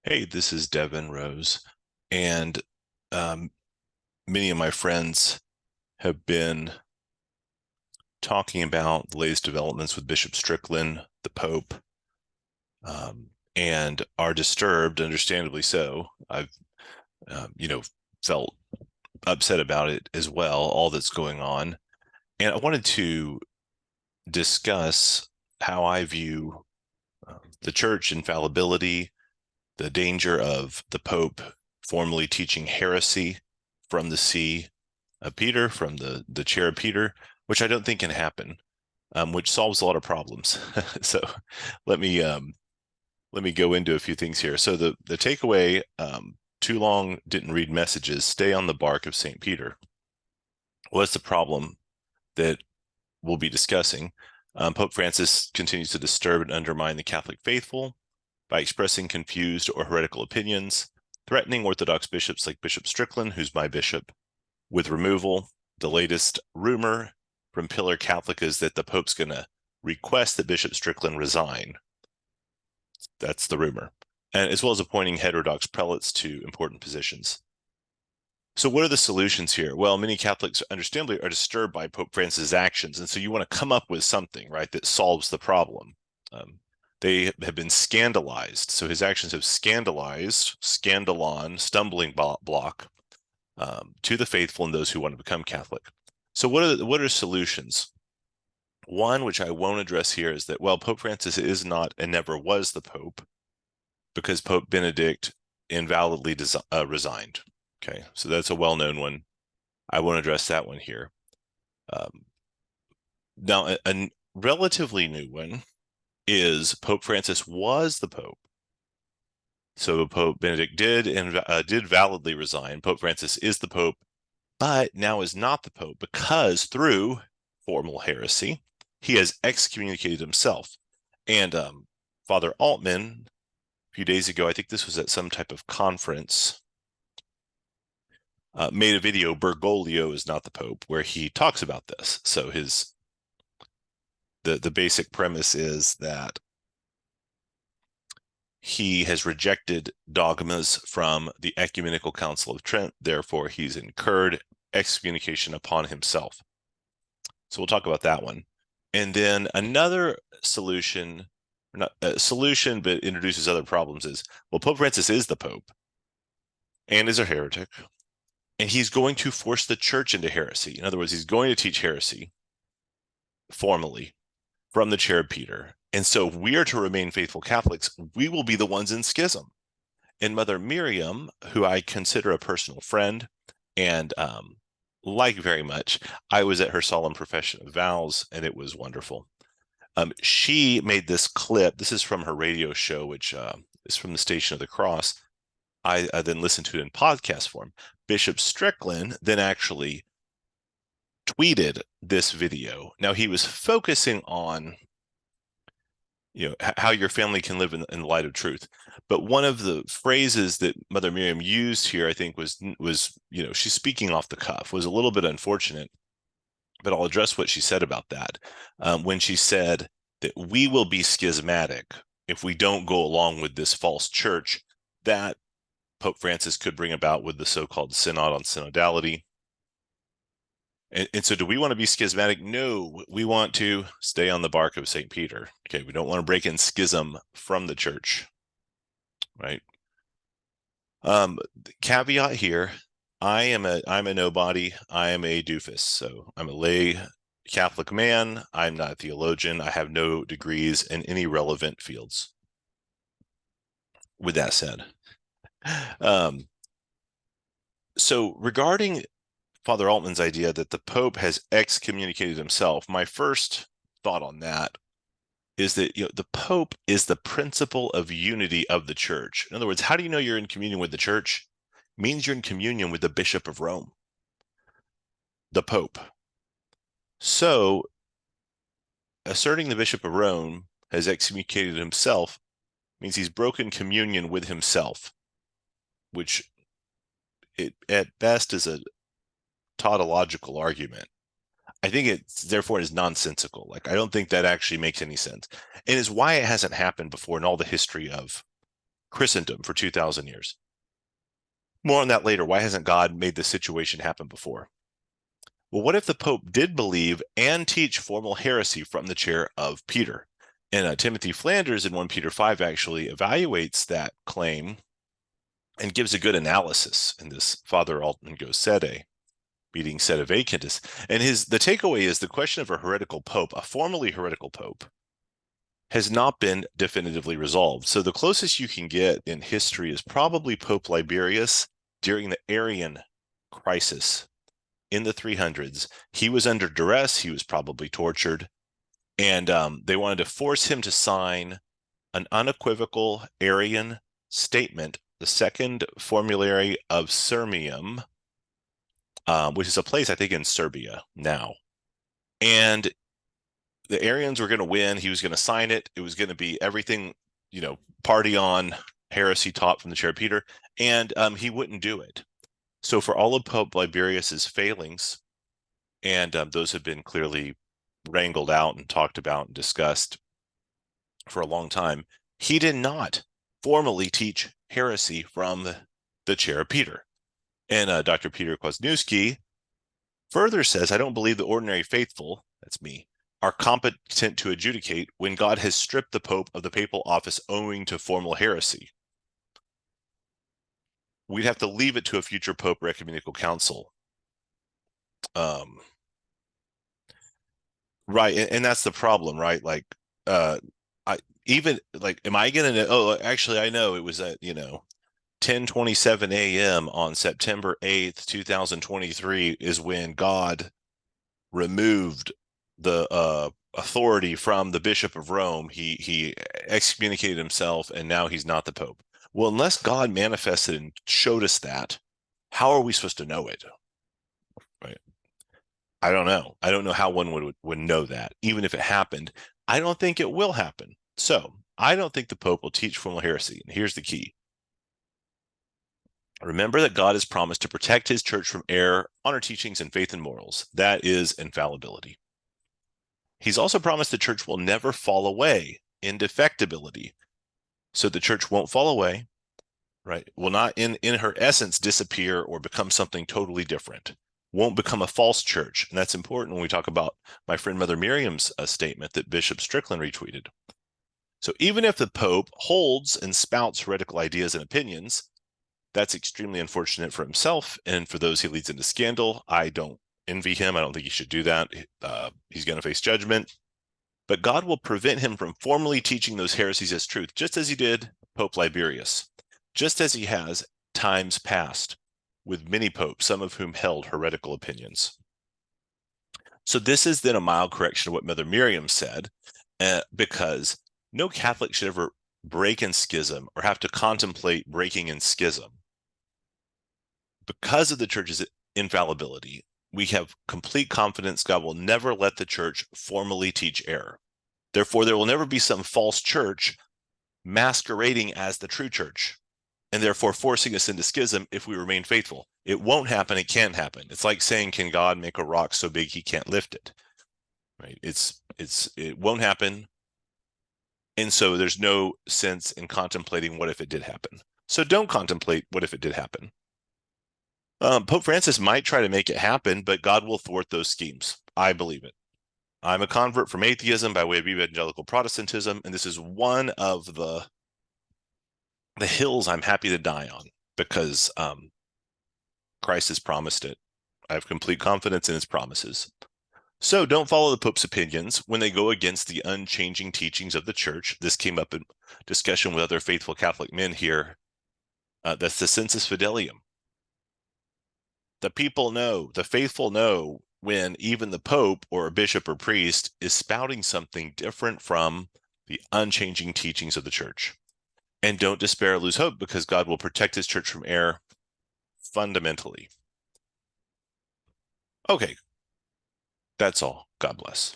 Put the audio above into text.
Hey, this is Devin Rose, and um, many of my friends have been talking about the latest developments with Bishop Strickland, the Pope, and are disturbed, understandably so. I've, felt upset about it as well, all that's going on. And I wanted to discuss how I view the church infallibility, the danger of the Pope formally teaching heresy from the see Peter, from the chair of Peter, which I don't think can happen, which solves a lot of problems. So let me let me go into a few things here. So the takeaway: too long didn't read messages. Stay on the bark of St. Peter. What's the problem that we'll be discussing? Pope Francis continues to disturb and undermine the Catholic faithful by expressing confused or heretical opinions, threatening Orthodox bishops like Bishop Strickland, who's my bishop, with removal. The latest rumor from Pillar Catholic is that the Pope's going to request that Bishop Strickland resign. That's the rumor. And as well as appointing heterodox prelates to important positions. So what are the solutions here? Well, many Catholics understandably are disturbed by Pope Francis' actions. And so you want to come up with something, right, that solves the problem. They have been scandalized. So his actions have scandalized, scandalon, stumbling block to the faithful and those who want to become Catholic. So what are solutions? One, which I won't address here, is that, well, Pope Francis is not and never was the Pope because Pope Benedict invalidly resigned. Okay, so that's a well-known one. I won't address that one here. Now, a relatively new one is Pope Francis was the Pope. So Pope Benedict did validly resign. Pope Francis is the Pope, but now is not the Pope because through formal heresy, he has excommunicated himself. And Father Altman, a few days ago, I think this was at some type of conference, made a video, Bergoglio is not the Pope, where he talks about this. So the basic premise is that he has rejected dogmas from the Ecumenical Council of Trent, therefore he's incurred excommunication upon himself. So we'll talk about that one. And then another solution, not a solution, but introduces other problems is, well, Pope Francis is the Pope and is a heretic, and he's going to force the church into heresy. In other words, he's going to teach heresy formally from the chair of Peter. And so if we are to remain faithful Catholics, we will be the ones in schism. And Mother Miriam, who I consider a personal friend and like very much, I was at her solemn profession of vows, and it was wonderful. She made this clip. This is from her radio show, which is from the Station of the Cross. I then listened to it in podcast form. Bishop Strickland then actually tweeted this video. Now, he was focusing on how your family can live in the light of truth. But one of the phrases that Mother Miriam used here, I think, was she's speaking off the cuff, was a little bit unfortunate. But I'll address what she said about that. When she said that we will be schismatic if we don't go along with this false church that Pope Francis could bring about with the so-called Synod on Synodality. And so do we want to be schismatic? No, we want to stay on the bark of St. Peter. Okay, we don't want to break in schism from the church, right? Caveat here, I'm a nobody. I am a doofus. So I'm a lay Catholic man. I'm not a theologian. I have no degrees in any relevant fields. With that said, so regarding Father Altman's idea that the Pope has excommunicated himself, my first thought on that is that the Pope is the principle of unity of the church. In other words, how do you know you're in communion with the church? It means you're in communion with the Bishop of Rome, the Pope. So asserting the Bishop of Rome has excommunicated himself means he's broken communion with himself, which at best is a tautological argument. I think it's therefore is nonsensical. Like, I don't think that actually makes any sense, and is why it hasn't happened before in all the history of Christendom for 2,000 years. More on that later. Why hasn't God made this situation happen before? Well, what if the Pope did believe and teach formal heresy from the chair of Peter? And Timothy Flanders in 1 Peter 5 actually evaluates that claim and gives a good analysis in this Father Altman Sede, meeting Sede Vacantis. And the takeaway is the question of a heretical pope, a formally heretical pope, has not been definitively resolved. So the closest you can get in history is probably Pope Liberius during the Arian crisis in the 300s. He was under duress. He was probably tortured. And they wanted to force him to sign an unequivocal Arian statement, the second formulary of Sirmium, which is a place, I think, in Serbia now. And the Arians were going to win. He was going to sign it. It was going to be everything, party on, heresy taught from the chair of Peter. And he wouldn't do it. So for all of Pope Liberius's failings, and those have been clearly wrangled out and talked about and discussed for a long time, he did not formally teach heresy from the chair of Peter. And Dr. Peter Kwasniewski further says, I don't believe the ordinary faithful, that's me, are competent to adjudicate when God has stripped the Pope of the papal office owing to formal heresy. We'd have to leave it to a future Pope or ecumenical council. Right, and that's the problem, right? Like, am I gonna know? Oh, actually, I know it was at 10:27 a.m. on September 8th, 2023 is when God removed the authority from the Bishop of Rome. He excommunicated himself, and now he's not the Pope. Well, unless God manifested and showed us that, how are we supposed to know it? Right? I don't know. I don't know how one would know that, even if it happened. I don't think it will happen. So I don't think the Pope will teach formal heresy. And here's the key. Remember that God has promised to protect his church from error, honor teachings, and faith and morals. That is infallibility. He's also promised the church will never fall away in defectibility. So the church won't fall away, right? Will not in her essence disappear or become something totally different. Won't become a false church. And that's important when we talk about my friend Mother Miriam's statement that Bishop Strickland retweeted. So even if the Pope holds and spouts heretical ideas and opinions, that's extremely unfortunate for himself and for those he leads into scandal. I don't envy him. I don't think he should do that. He's going to face judgment. But God will prevent him from formally teaching those heresies as truth, just as he did Pope Liberius, just as he has times past with many popes, some of whom held heretical opinions. So this is then a mild correction of what Mother Miriam said, because no Catholic should ever break in schism or have to contemplate breaking in schism. Because of the church's infallibility, we have complete confidence God will never let the church formally teach error. Therefore, there will never be some false church masquerading as the true church, and therefore forcing us into schism if we remain faithful. It won't happen. It can't happen. It's like saying, can God make a rock so big he can't lift it? Right? It won't happen. And so there's no sense in contemplating what if it did happen. So don't contemplate what if it did happen. Pope Francis might try to make it happen, but God will thwart those schemes. I believe it. I'm a convert from atheism by way of evangelical Protestantism, and this is one of the hills I'm happy to die on because Christ has promised it. I have complete confidence in his promises. So don't follow the Pope's opinions when they go against the unchanging teachings of the church. This came up in discussion with other faithful Catholic men here. That's the sensus fidelium. The people know, the faithful know when even the Pope or a bishop or priest is spouting something different from the unchanging teachings of the church. And don't despair or lose hope, because God will protect his church from error fundamentally. Okay, that's all. God bless.